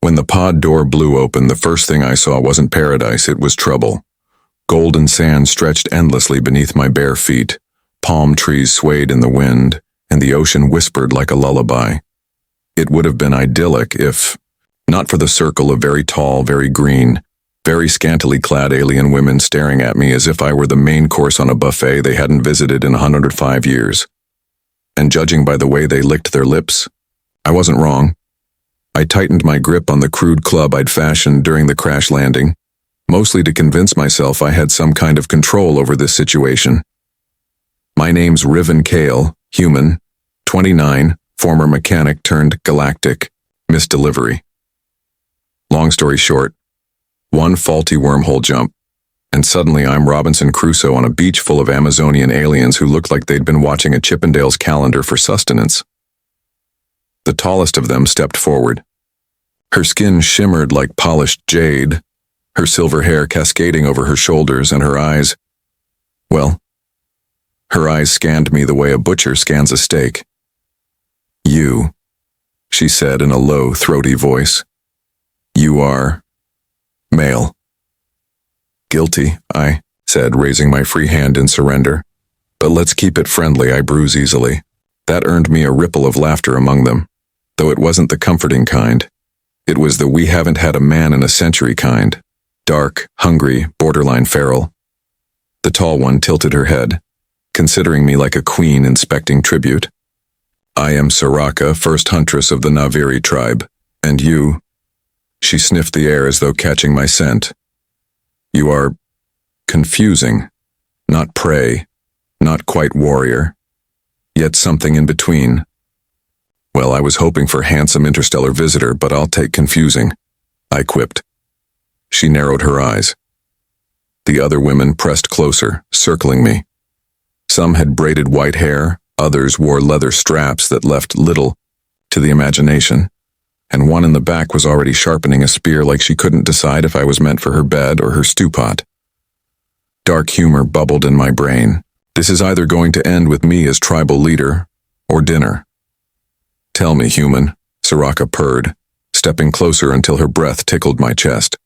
When the pod door blew open, the first thing I saw wasn't paradise, it was trouble. Golden sand stretched endlessly beneath my bare feet, palm trees swayed in the wind, and the ocean whispered like a lullaby. It would have been idyllic if, not for the circle of very tall, very green, very scantily clad alien women staring at me as if I were the main course on a buffet they hadn't visited in 105 years. And judging by the way they licked their lips, I wasn't wrong. I tightened my grip on the crude club I'd fashioned during the crash landing, mostly to convince myself I had some kind of control over this situation. My name's Riven Kale, human, 29, former mechanic turned Galactic, missed delivery. Long story short, one faulty wormhole jump, and suddenly I'm Robinson Crusoe on a beach full of Amazonian aliens who looked like they'd been watching a Chippendales calendar for sustenance. The tallest of them stepped forward. Her skin shimmered like polished jade, her silver hair cascading over her shoulders, and her eyes, well, her eyes scanned me the way a butcher scans a steak. "You," she said in a low, throaty voice. "You are male." "Guilty," I said, raising my free hand in surrender. "But let's keep it friendly, I bruise easily." That earned me a ripple of laughter among them, though it wasn't the comforting kind. It was the we haven't had a man in a century kind. Dark, hungry, borderline feral. The tall one tilted her head, considering me like a queen inspecting tribute. "I am Soraka, first huntress of the Naviri tribe, and you..." She sniffed the air as though catching my scent. "You are confusing, not prey, not quite warrior, yet something in between." "Well, I was hoping for handsome interstellar visitor, but I'll take confusing," I quipped. She narrowed her eyes. The other women pressed closer, circling me. Some had braided white hair, others wore leather straps that left little to the imagination, and one in the back was already sharpening a spear like she couldn't decide if I was meant for her bed or her stew pot. Dark humor bubbled in my brain. This is either going to end with me as tribal leader, or dinner. "Tell me, human," Soraka purred, stepping closer until her breath tickled my chest.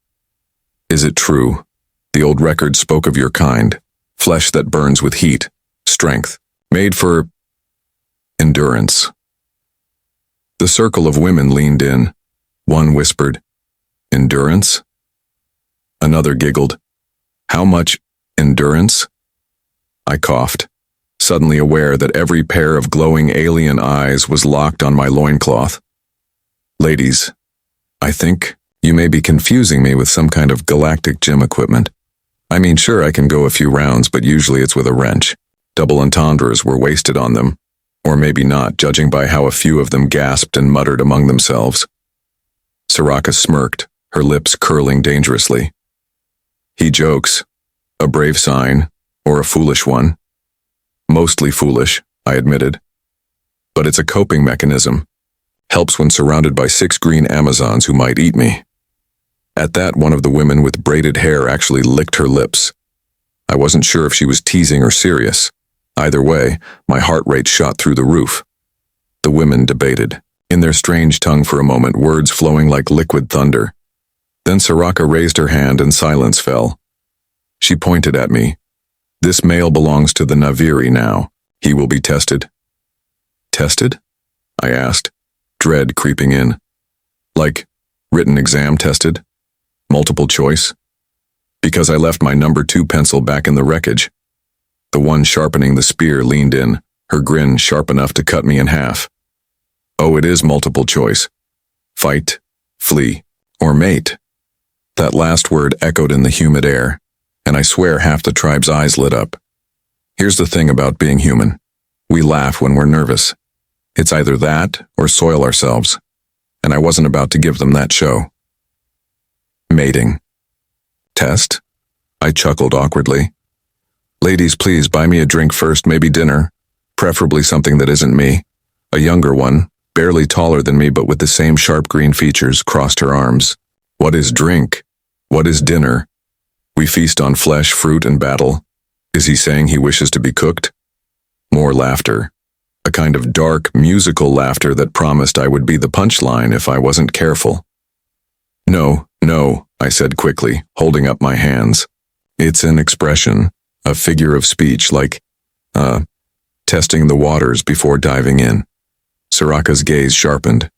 "Is it true? The old record spoke of your kind, flesh that burns with heat, strength, made for endurance." The circle of women leaned in. One whispered, "Endurance?" Another giggled, "How much endurance?" I coughed, suddenly aware that every pair of glowing alien eyes was locked on my loincloth. "Ladies, I think you may be confusing me with some kind of galactic gym equipment. I mean, sure, I can go a few rounds, but usually it's with a wrench. Double entendres were wasted on them, or maybe not, judging by how a few of them gasped and muttered among themselves." Soraka smirked, her lips curling dangerously. "He jokes. A brave sign, or a foolish one." "Mostly foolish," I admitted. "But it's a coping mechanism. Helps when surrounded by 6 green Amazons who might eat me." At that, one of the women with braided hair actually licked her lips. I wasn't sure if she was teasing or serious. Either way, my heart rate shot through the roof. The women debated, in their strange tongue for a moment, words flowing like liquid thunder. Then Soraka raised her hand and silence fell. She pointed at me. "This male belongs to the Naviri now. He will be tested." "Tested?" I asked, dread creeping in. "Like, written exam tested? Multiple choice?" Because I left my number 2 pencil back in the wreckage. The one sharpening the spear leaned in, her grin sharp enough to cut me in half. "Oh, it is multiple choice. Fight, flee, or mate." That last word echoed in the humid air, and I swear half the tribe's eyes lit up. Here's the thing about being human. We laugh when we're nervous. It's either that or soil ourselves, and I wasn't about to give them that show. "Mating. Test?" I chuckled awkwardly. "Ladies, please buy me a drink first, maybe dinner. Preferably something that isn't me." A younger one, barely taller than me but with the same sharp green features, crossed her arms. "What is drink? What is dinner? We feast on flesh, fruit, and battle. Is he saying he wishes to be cooked?" More laughter. A kind of dark, musical laughter that promised I would be the punchline if I wasn't careful. No, no, I said quickly, holding up my hands. It's an expression, a figure of speech, like, testing the waters before diving in. Soraka's gaze sharpened.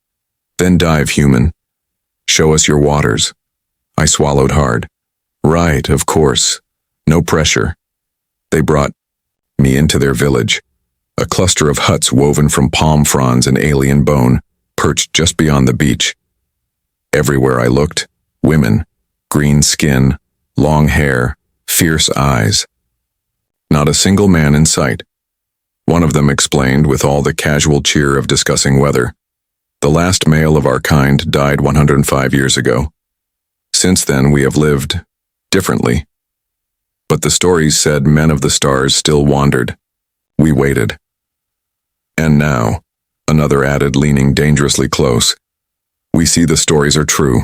Then dive, human. Show us your waters. I swallowed hard. Right, of course. No pressure. They brought me into their village. A cluster of huts woven from palm fronds and alien bone, perched just beyond the beach. Everywhere I looked, women, green skin, long hair, fierce eyes. Not a single man in sight. One of them explained with all the casual cheer of discussing weather. The last male of our kind died 105 years ago. Since then, we have lived differently. But the stories said men of the stars still wandered. We waited. And now, another added, leaning dangerously close, we see the stories are true.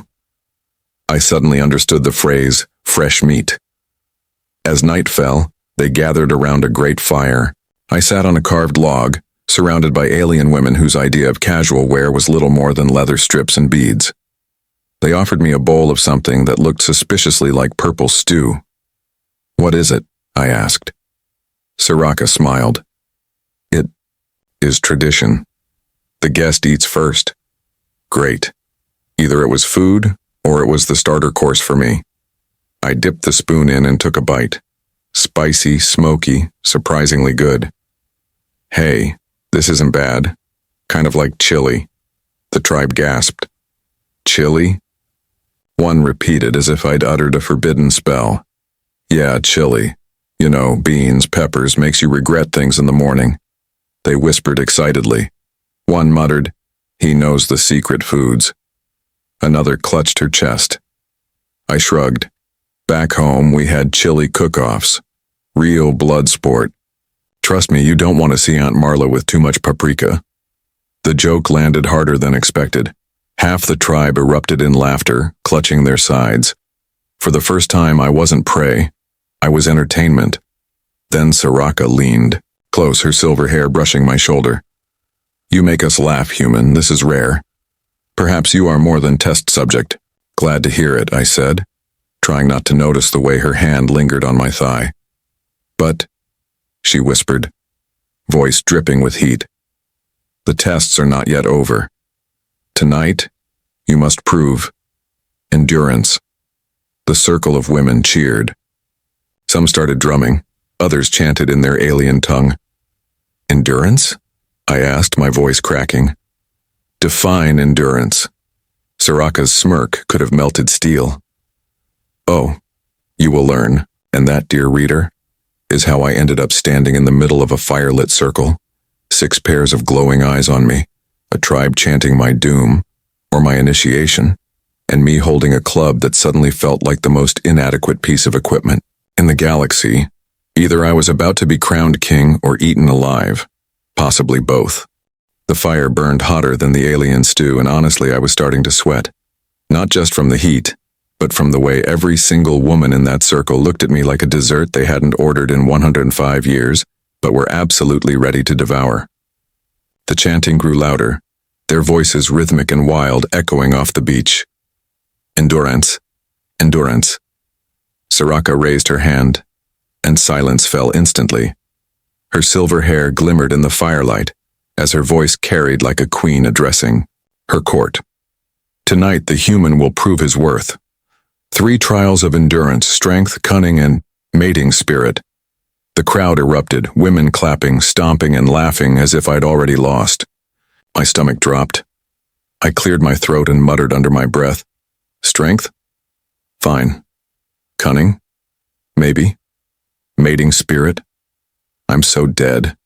I suddenly understood the phrase, fresh meat. As night fell, they gathered around a great fire. I sat on a carved log, surrounded by alien women whose idea of casual wear was little more than leather strips and beads. They offered me a bowl of something that looked suspiciously like purple stew. What is it? I asked. Soraka smiled. It is tradition. The guest eats first. Great. Either it was food, or it was the starter course for me. I dipped the spoon in and took a bite. Spicy, smoky, surprisingly good. Hey, this isn't bad. Kind of like chili. The tribe gasped. Chili? One repeated as if I'd uttered a forbidden spell. Yeah, chili. You know, beans, peppers, makes you regret things in the morning. They whispered excitedly. One muttered, he knows the secret foods. Another clutched her chest. I shrugged. Back home, we had chili cook-offs. Real blood sport. Trust me, you don't want to see Aunt Marla with too much paprika. The joke landed harder than expected. Half the tribe erupted in laughter, clutching their sides. For the first time, I wasn't prey. I was entertainment. Then Soraka leaned, close, her silver hair brushing my shoulder. You make us laugh, human. This is rare. Perhaps you are more than test subject. Glad to hear it, I said, trying not to notice the way her hand lingered on my thigh. But, she whispered, voice dripping with heat, the tests are not yet over. Tonight, you must prove endurance. The circle of women cheered. Some started drumming, others chanted in their alien tongue. Endurance? I asked, my voice cracking. Define endurance. Soraka's smirk could have melted steel. Oh, you will learn, and that, dear reader, is how I ended up standing in the middle of a firelit circle, 6 pairs of glowing eyes on me, a tribe chanting my doom, or my initiation, and me holding a club that suddenly felt like the most inadequate piece of equipment in the galaxy. Either I was about to be crowned king or eaten alive, possibly both. The fire burned hotter than the alien stew, and honestly I was starting to sweat. Not just from the heat, but from the way every single woman in that circle looked at me like a dessert they hadn't ordered in 105 years, but were absolutely ready to devour. The chanting grew louder, their voices rhythmic and wild, echoing off the beach. Endurance. Endurance. Soraka raised her hand, and silence fell instantly. Her silver hair glimmered in the firelight, as her voice carried like a queen addressing her court. Tonight the human will prove his worth. 3 trials of endurance, strength, cunning, and mating spirit. The crowd erupted, women clapping, stomping, and laughing as if I'd already lost. My stomach dropped. I cleared my throat and muttered under my breath. Strength? Fine. Cunning? Maybe. Mating spirit? I'm so dead.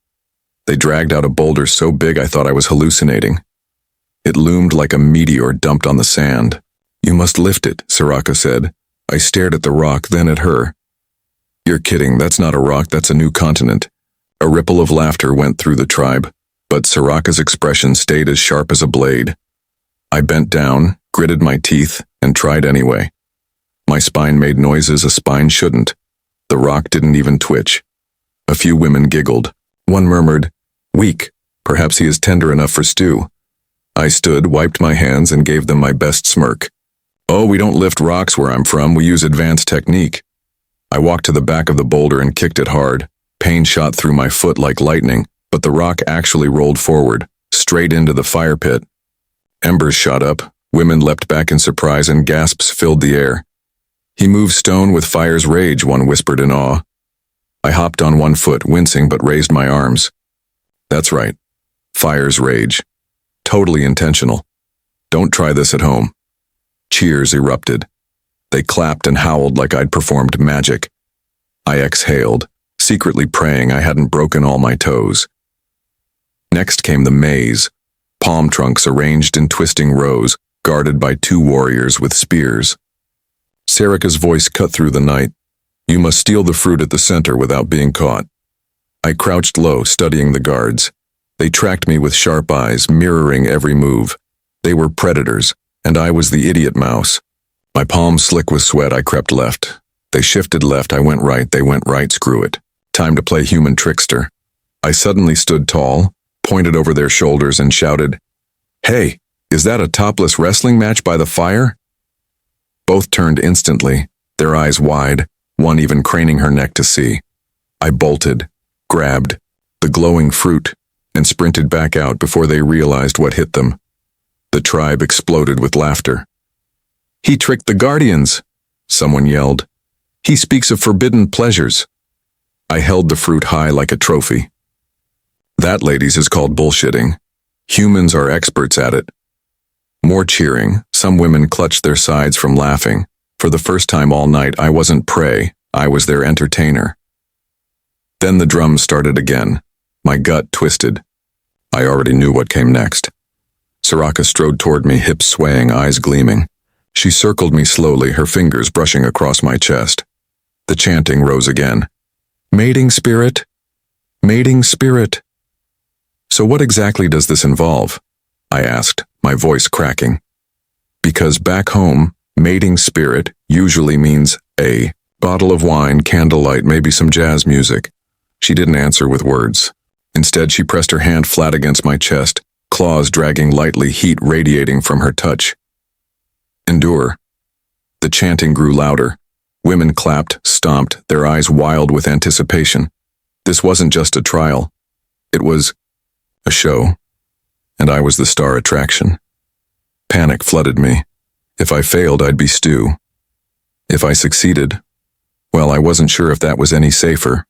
They dragged out a boulder so big I thought I was hallucinating. It loomed like a meteor dumped on the sand. You must lift it, Soraka said. I stared at the rock, then at her. You're kidding, that's not a rock, that's a new continent. A ripple of laughter went through the tribe, but Soraka's expression stayed as sharp as a blade. I bent down, gritted my teeth, and tried anyway. My spine made noises a spine shouldn't. The rock didn't even twitch. A few women giggled. One murmured, weak, perhaps he is tender enough for stew. I stood, wiped my hands, and gave them my best smirk. Oh, we don't lift rocks where I'm from, we use advanced technique. I walked to the back of the boulder and kicked it hard. Pain shot through my foot like lightning, but the rock actually rolled forward, straight into the fire pit. Embers shot up, women leapt back in surprise and gasps filled the air. He moves stone with fire's rage, one whispered in awe. I hopped on one foot, wincing, but raised my arms. That's right. Fire's rage. Totally intentional. Don't try this at home. Cheers erupted. They clapped and howled like I'd performed magic. I exhaled, secretly praying I hadn't broken all my toes. Next came the maze, palm trunks arranged in twisting rows, guarded by 2 warriors with spears. Sarika's voice cut through the night. You must steal the fruit at the center without being caught. I crouched low, studying the guards. They tracked me with sharp eyes, mirroring every move. They were predators, and I was the idiot mouse. My palms slick with sweat, I crept left. They shifted left, I went right, they went right, screw it. Time to play human trickster. I suddenly stood tall, pointed over their shoulders and shouted, Hey, is that a topless wrestling match by the fire? Both turned instantly, their eyes wide, one even craning her neck to see. I bolted, grabbed the glowing fruit, and sprinted back out before they realized what hit them. The tribe exploded with laughter. He tricked the guardians, someone yelled. He speaks of forbidden pleasures. I held the fruit high like a trophy. That, ladies, is called bullshitting. Humans are experts at it. More cheering, some women clutched their sides from laughing. For the first time all night, I wasn't prey, I was their entertainer. Then the drums started again. My gut twisted. I already knew what came next. Sarika strode toward me, hips swaying, eyes gleaming. She circled me slowly, her fingers brushing across my chest. The chanting rose again. Mating spirit? Mating spirit. So what exactly does this involve? I asked, my voice cracking. Because back home, mating spirit usually means a bottle of wine, candlelight, maybe some jazz music. She didn't answer with words. Instead, she pressed her hand flat against my chest, claws dragging lightly, heat radiating from her touch. Endure. The chanting grew louder. Women clapped, stomped, their eyes wild with anticipation. This wasn't just a trial. It was a show, and I was the star attraction. Panic flooded me. If I failed, I'd be stew. If I succeeded, well, I wasn't sure if that was any safer.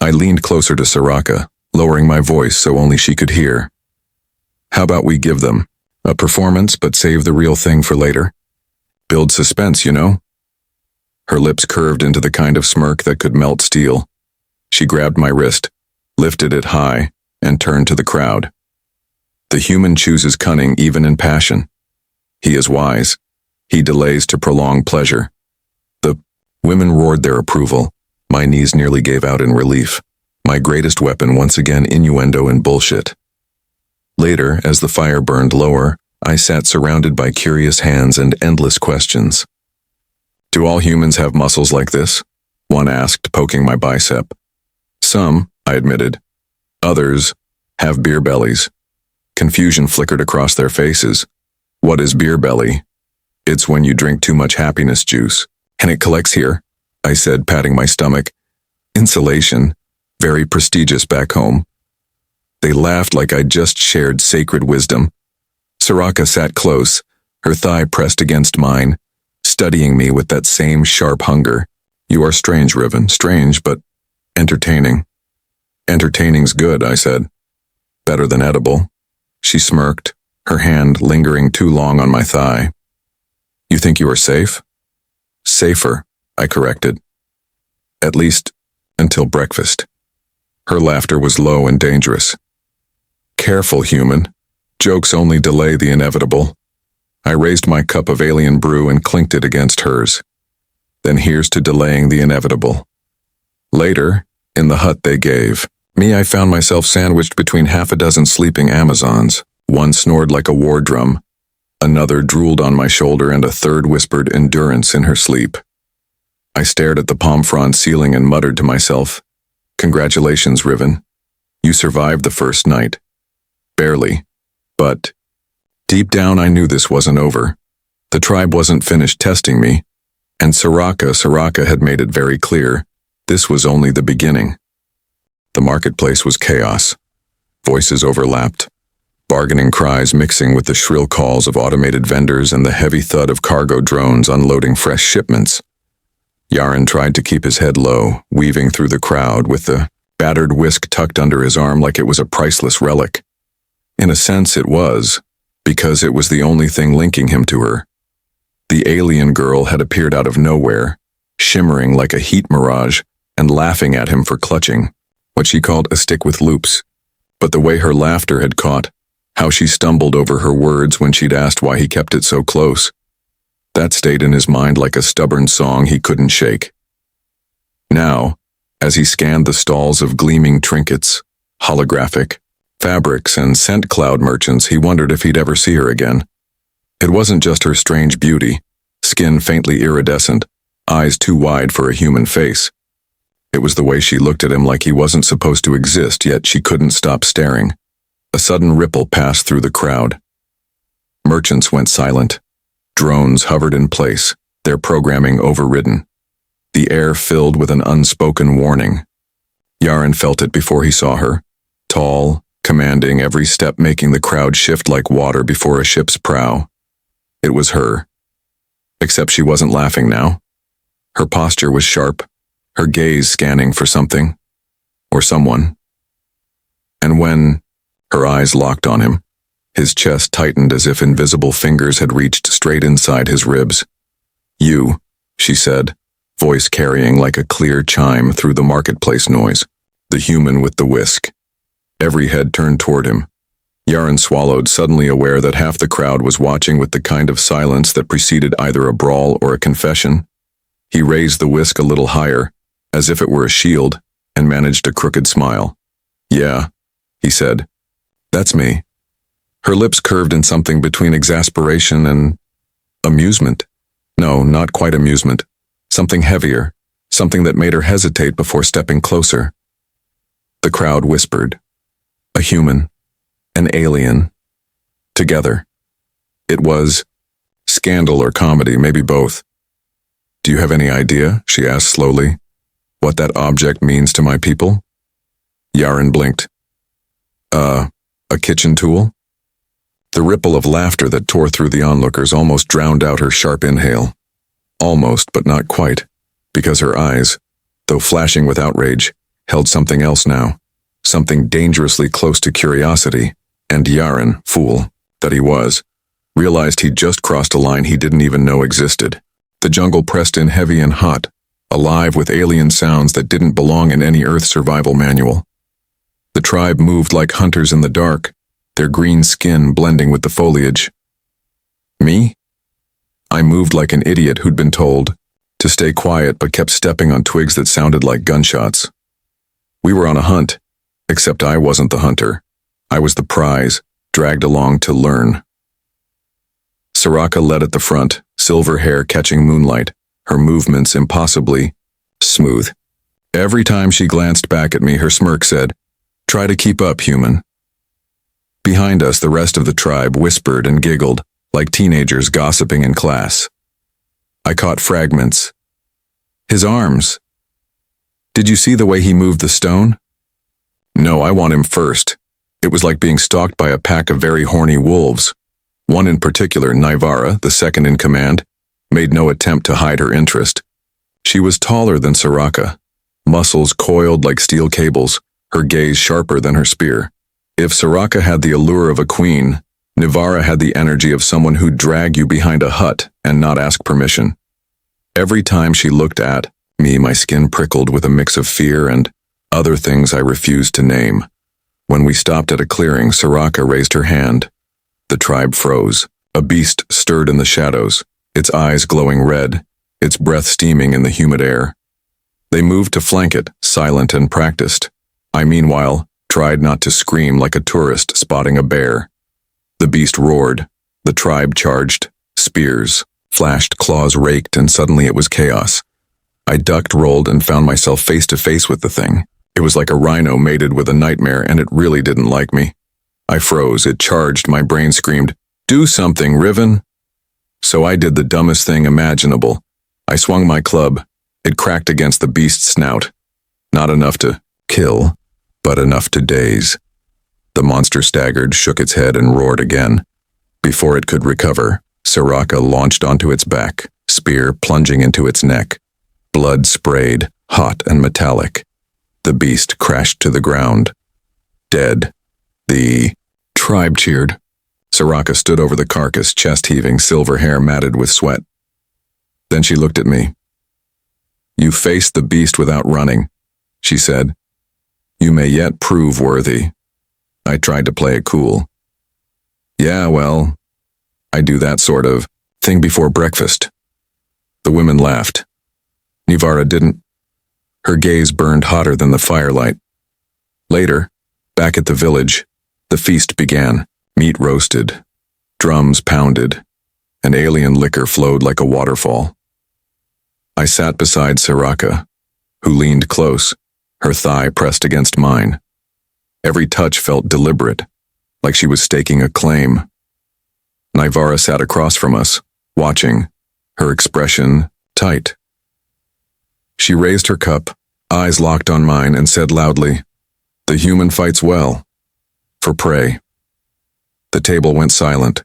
I leaned closer to Sarika, lowering my voice so only she could hear. How about we give them a performance but save the real thing for later? Build suspense, you know? Her lips curved into the kind of smirk that could melt steel. She grabbed my wrist, lifted it high, and turned to the crowd. The human chooses cunning even in passion. He is wise. He delays to prolong pleasure. The women roared their approval. My knees nearly gave out in relief. My greatest weapon once again innuendo and bullshit. Later, as the fire burned lower, I sat surrounded by curious hands and endless questions. Do all humans have muscles like this? One asked, poking my bicep. Some, I admitted. Others have beer bellies. Confusion flickered across their faces. What is beer belly? It's when you drink too much happiness juice. And it collects here, I said, patting my stomach. Insulation. Very prestigious back home. They laughed like I'd just shared sacred wisdom. Sarika sat close, her thigh pressed against mine, studying me with that same sharp hunger. You are strange, Riven, strange, but entertaining. Entertaining's good, I said. Better than edible. She smirked, her hand lingering too long on my thigh. You think you are safe? Safer, I corrected. At least until breakfast. Her laughter was low and dangerous. Careful, human. Jokes only delay the inevitable. I raised my cup of alien brew and clinked it against hers. Then here's to delaying the inevitable. Later, in the hut they gave me, I found myself sandwiched between half a dozen sleeping Amazons. One snored like a war drum. Another drooled on my shoulder and a third whispered endurance in her sleep. I stared at the palm frond ceiling and muttered to myself, Congratulations, Riven. You survived the first night. Barely. But deep down I knew this wasn't over. The tribe wasn't finished testing me, and Soraka had made it very clear, this was only the beginning. The marketplace was chaos. Voices overlapped, bargaining cries mixing with the shrill calls of automated vendors and the heavy thud of cargo drones unloading fresh shipments. Yaren tried to keep his head low, weaving through the crowd with the battered whisk tucked under his arm like it was a priceless relic. In a sense it was, because it was the only thing linking him to her. The alien girl had appeared out of nowhere, shimmering like a heat mirage and laughing at him for clutching what she called a stick with loops. But the way her laughter had caught, how she stumbled over her words when she'd asked why he kept it so close, that stayed in his mind like a stubborn song he couldn't shake. Now, as he scanned the stalls of gleaming trinkets, holographic, fabrics, and scent cloud merchants, he wondered if he'd ever see her again. It wasn't just her strange beauty, skin faintly iridescent, eyes too wide for a human face. It was the way she looked at him like he wasn't supposed to exist, yet she couldn't stop staring. A sudden ripple passed through the crowd. Merchants went silent. Drones hovered in place, their programming overridden. The air filled with an unspoken warning. Yaren felt it before he saw her, tall, commanding, every step making the crowd shift like water before a ship's prow. It was her. Except she wasn't laughing now. Her posture was sharp, her gaze scanning for something, or someone. And when her eyes locked on him, his chest tightened as if invisible fingers had reached straight inside his ribs. "You," she said, voice carrying like a clear chime through the marketplace noise, the human with the whisk. Every head turned toward him. Yaren swallowed, suddenly aware that half the crowd was watching with the kind of silence that preceded either a brawl or a confession. He raised the whisk a little higher, as if it were a shield, and managed a crooked smile. "Yeah," he said. "That's me." Her lips curved in something between exasperation and amusement. No, not quite amusement. Something heavier, something that made her hesitate before stepping closer. The crowd whispered. A human, an alien, together. It was scandal or comedy, maybe both. "Do you have any idea," she asked slowly, "what that object means to my people?" Yaren blinked. A kitchen tool?" The ripple of laughter that tore through the onlookers almost drowned out her sharp inhale. Almost, but not quite, because her eyes, though flashing with outrage, held something else now, something dangerously close to curiosity, and Yaren, fool that he was, realized he'd just crossed a line he didn't even know existed. The jungle pressed in heavy and hot, alive with alien sounds that didn't belong in any Earth survival manual. The tribe moved like hunters in the dark, their green skin blending with the foliage. Me? I moved like an idiot who'd been told to stay quiet but kept stepping on twigs that sounded like gunshots. We were on a hunt, except I wasn't the hunter. I was the prize, dragged along to learn. Soraka led at the front, silver hair catching moonlight, her movements impossibly smooth. Every time she glanced back at me, her smirk said, "Try to keep up, human." Behind us, the rest of the tribe whispered and giggled, like teenagers gossiping in class. I caught fragments. His arms. Did you see the way he moved the stone? No, I want him first. It was like being stalked by a pack of very horny wolves. One in particular, Naivara, the second in command, made no attempt to hide her interest. She was taller than Soraka, muscles coiled like steel cables, her gaze sharper than her spear. If Soraka had the allure of a queen, Naivara had the energy of someone who'd drag you behind a hut and not ask permission. Every time she looked at me, my skin prickled with a mix of fear and other things I refused to name. When we stopped at a clearing, Soraka raised her hand. The tribe froze. A beast stirred in the shadows, its eyes glowing red, its breath steaming in the humid air. They moved to flank it, silent and practiced. I, meanwhile, tried not to scream like a tourist spotting a bear. The beast roared. The tribe charged. Spears flashed, claws raked, and suddenly it was chaos. I ducked, rolled, and found myself face to face with the thing. It was like a rhino mated with a nightmare, and it really didn't like me. I froze. It charged. My brain screamed, "Do something, Riven!" So I did the dumbest thing imaginable. I swung my club. It cracked against the beast's snout. Not enough to kill, but enough to daze. The monster staggered, shook its head, and roared again. Before it could recover, Soraka launched onto its back, spear plunging into its neck. Blood sprayed, hot and metallic. The beast crashed to the ground. Dead. The tribe cheered. Soraka stood over the carcass, chest heaving, silver hair matted with sweat. Then she looked at me. "You faced the beast without running," she said. "You may yet prove worthy." I tried to play it cool. "Yeah, well, I do that sort of thing before breakfast." The women laughed. Nivara didn't. Her gaze burned hotter than the firelight. Later, back at the village, the feast began. Meat roasted, drums pounded, and alien liquor flowed like a waterfall. I sat beside Soraka, who leaned close, her thigh pressed against mine. Every touch felt deliberate, like she was staking a claim. Nivara sat across from us, watching, her expression tight. She raised her cup, eyes locked on mine, and said loudly, "The human fights well, for prey." The table went silent.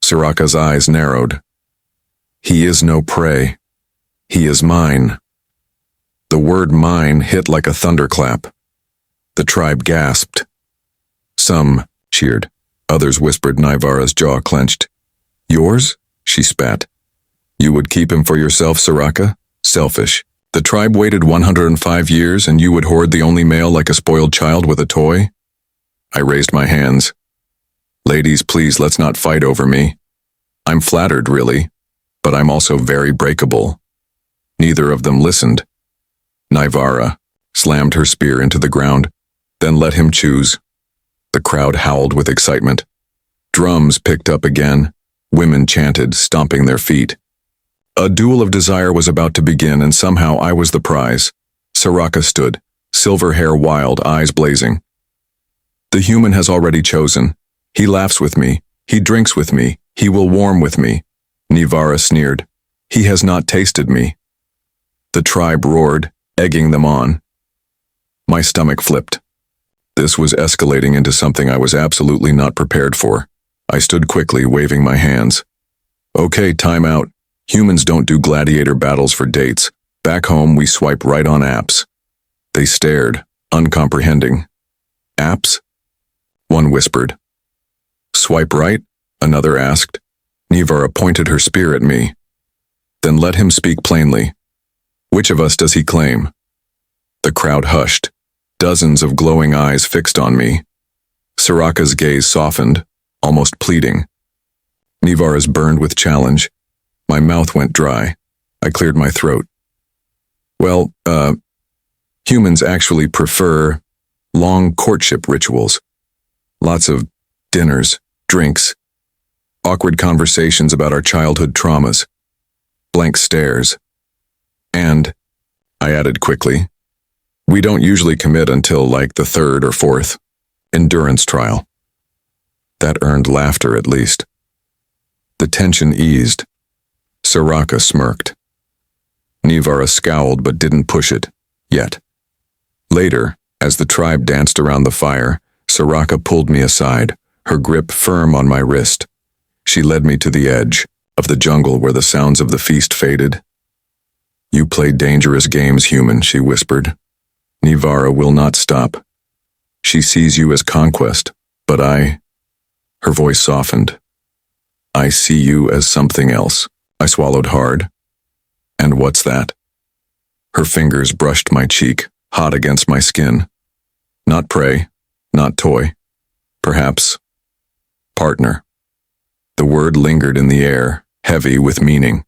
Soraka's eyes narrowed. "He is no prey. He is mine." The word mine hit like a thunderclap. The tribe gasped. Some cheered. Others whispered. Nivara's jaw clenched. "Yours?" she spat. "You would keep him for yourself, Soraka? Selfish. The tribe waited 105 years and you would hoard the only male like a spoiled child with a toy?" I raised my hands. "Ladies, please, let's not fight over me. I'm flattered, really, but I'm also very breakable." Neither of them listened. Nivara slammed her spear into the ground, then let him choose. The crowd howled with excitement. Drums picked up again. Women chanted, stomping their feet. A duel of desire was about to begin, and somehow I was the prize. Soraka stood, silver hair wild, eyes blazing. "The human has already chosen. He laughs with me. He drinks with me. He will warm with me." Nivara sneered. "He has not tasted me." The tribe roared, egging them on. My stomach flipped. This was escalating into something I was absolutely not prepared for. I stood quickly, waving my hands. "Okay, time out. Humans don't do gladiator battles for dates. Back home, we swipe right on apps." They stared, uncomprehending. "Apps?" one whispered. "Swipe right?" another asked. Nivara pointed her spear at me. "Then let him speak plainly. Which of us does he claim?" The crowd hushed. Dozens of glowing eyes fixed on me. Soraka's gaze softened, almost pleading. Nivara's burned with challenge. My mouth went dry. I cleared my throat. "Well, humans actually prefer long courtship rituals. Lots of dinners, drinks, awkward conversations about our childhood traumas, blank stares. And," I added quickly, "we don't usually commit until like the third or fourth endurance trial." That earned laughter, at least. The tension eased. Soraka smirked. Nivara scowled but didn't push it, yet. Later, as the tribe danced around the fire, Soraka pulled me aside, her grip firm on my wrist. She led me to the edge of the jungle where the sounds of the feast faded. "You play dangerous games, human," she whispered. "Nivara will not stop. She sees you as conquest, but I..." Her voice softened. "I see you as something else." I swallowed hard. "And what's that?" Her fingers brushed my cheek, hot against my skin. "Not prey, not toy. Perhaps partner." The word lingered in the air, heavy with meaning.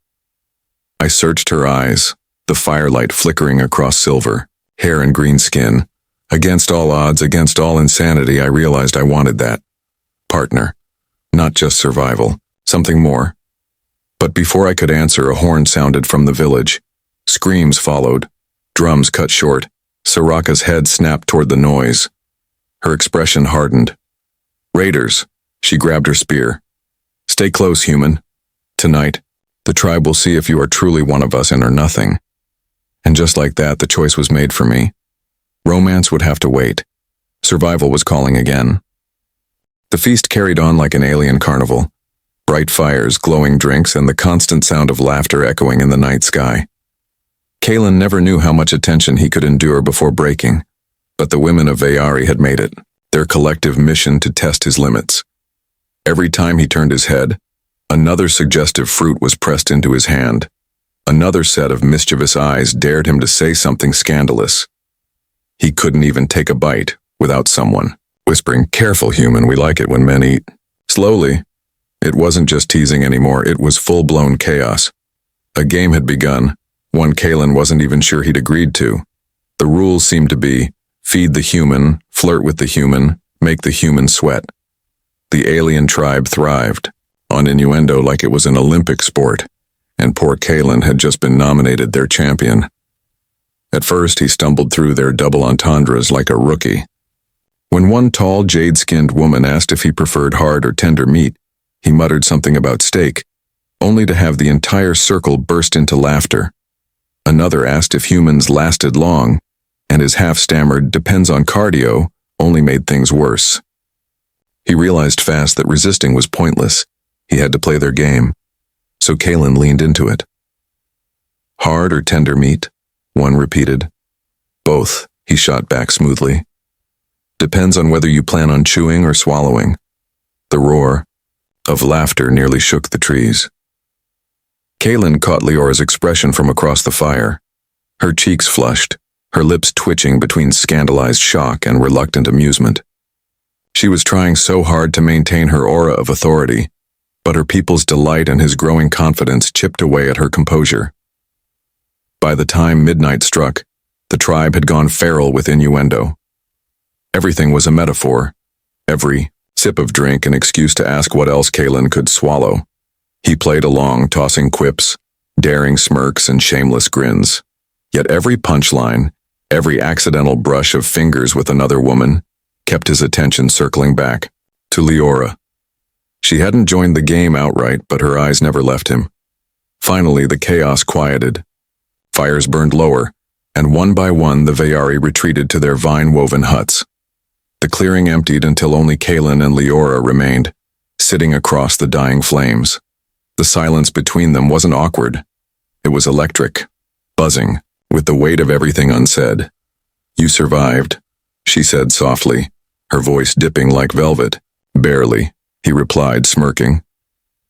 I searched her eyes, the firelight flickering across silver, hair and green skin. Against all odds, against all insanity, I realized I wanted that. Partner. Not just survival, something more. But before I could answer, a horn sounded from the village. Screams followed. Drums cut short. Soraka's head snapped toward the noise. Her expression hardened. "Raiders." She grabbed her spear. "Stay close, human." Tonight, the tribe will see if you are truly one of us and are nothing. And just like that, the choice was made for me. Romance would have to wait. Survival was calling again. The feast carried on like an alien carnival. Bright fires, glowing drinks, and the constant sound of laughter echoing in the night sky. Kalen never knew how much attention he could endure before breaking, but the women of Vayari had made it, their collective mission to test his limits. Every time he turned his head, another suggestive fruit was pressed into his hand. Another set of mischievous eyes dared him to say something scandalous. He couldn't even take a bite without someone whispering, "Careful, human, we like it when men eat." Slowly, it wasn't just teasing anymore, it was full-blown chaos. A game had begun, one Kalen wasn't even sure he'd agreed to. The rules seemed to be, feed the human, flirt with the human, make the human sweat. The alien tribe thrived, on innuendo like it was an Olympic sport, and poor Kalen had just been nominated their champion. At first, he stumbled through their double entendres like a rookie. When one tall, jade-skinned woman asked if he preferred hard or tender meat, he muttered something about steak, only to have the entire circle burst into laughter. Another asked if humans lasted long, and his half-stammered "depends on cardio" only made things worse. He realized fast that resisting was pointless. He had to play their game. So Kalen leaned into it. "Hard or tender meat?" one repeated. "Both," he shot back smoothly. "Depends on whether you plan on chewing or swallowing." The roar of laughter nearly shook the trees. Kalen caught Leora's expression from across the fire. Her cheeks flushed, her lips twitching between scandalized shock and reluctant amusement. She was trying so hard to maintain her aura of authority, but her people's delight and his growing confidence chipped away at her composure. By the time midnight struck, the tribe had gone feral with innuendo. Everything was a metaphor, every sip of drink an excuse to ask what else Kalen could swallow. He played along, tossing quips, daring smirks and shameless grins. Yet every punchline, every accidental brush of fingers with another woman, kept his attention circling back to Leora. She hadn't joined the game outright, but her eyes never left him. Finally, the chaos quieted. Fires burned lower, and one by one the Vayari retreated to their vine-woven huts. The clearing emptied until only Kalen and Leora remained, sitting across the dying flames. The silence between them wasn't awkward. It was electric, buzzing, with the weight of everything unsaid. "You survived," she said softly, her voice dipping like velvet. "Barely," he replied, smirking.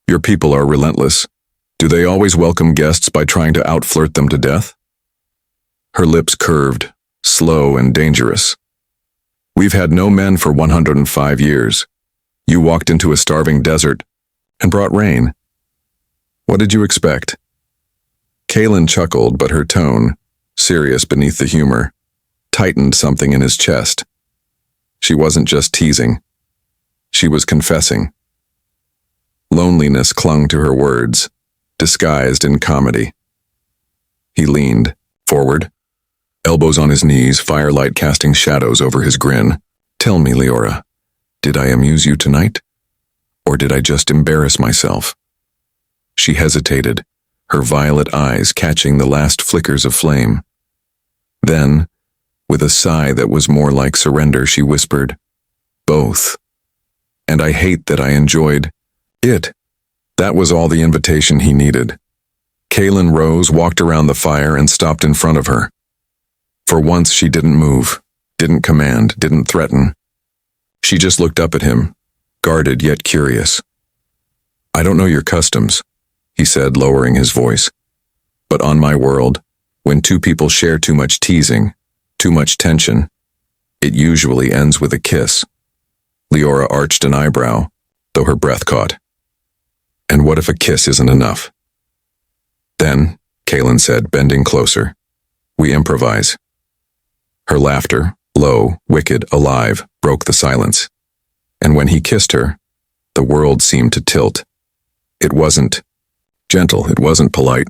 "Your people are relentless. Do they always welcome guests by trying to outflirt them to death?" Her lips curved, slow and dangerous. "We've had no men for 105 years. You walked into a starving desert and brought rain. What did you expect?" Kalen chuckled, but her tone, serious beneath the humor, tightened something in his chest. She wasn't just teasing. She was confessing. Loneliness clung to her words, disguised in comedy. He leaned forward, elbows on his knees, firelight casting shadows over his grin. "Tell me, Leora, did I amuse you tonight? Or did I just embarrass myself?" She hesitated, her violet eyes catching the last flickers of flame. Then, with a sigh that was more like surrender, she whispered, "Both. And I hate that I enjoyed it." That was all the invitation he needed. Kalen rose, walked around the fire, and stopped in front of her. For once she didn't move, didn't command, didn't threaten. She just looked up at him, guarded yet curious. "I don't know your customs," he said, lowering his voice. "But on my world, when two people share too much teasing, too much tension, it usually ends with a kiss." Leora arched an eyebrow, though her breath caught. "And what if a kiss isn't enough?" "Then," Kalen said, bending closer, "we improvise." Her laughter, low, wicked, alive, broke the silence. And when he kissed her, the world seemed to tilt. It wasn't gentle, it wasn't polite.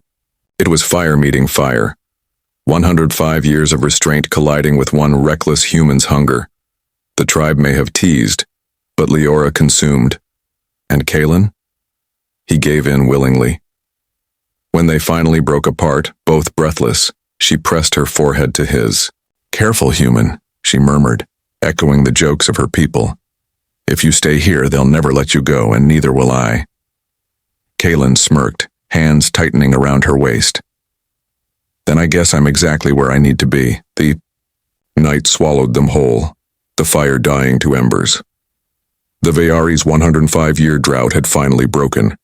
It was fire meeting fire. 105 years of restraint colliding with one reckless human's hunger. The tribe may have teased, but Leora consumed. And Kalen? He gave in willingly. When they finally broke apart, both breathless, she pressed her forehead to his. "Careful, human," she murmured, echoing the jokes of her people. "If you stay here, they'll never let you go, and neither will I." Kaylin smirked, hands tightening around her waist. "Then I guess I'm exactly where I need to be." The night swallowed them whole, the fire dying to embers. The Vayari's 105-year drought had finally broken,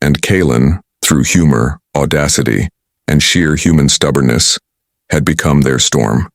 and Kaylin, through humor, audacity, and sheer human stubbornness, had become their storm.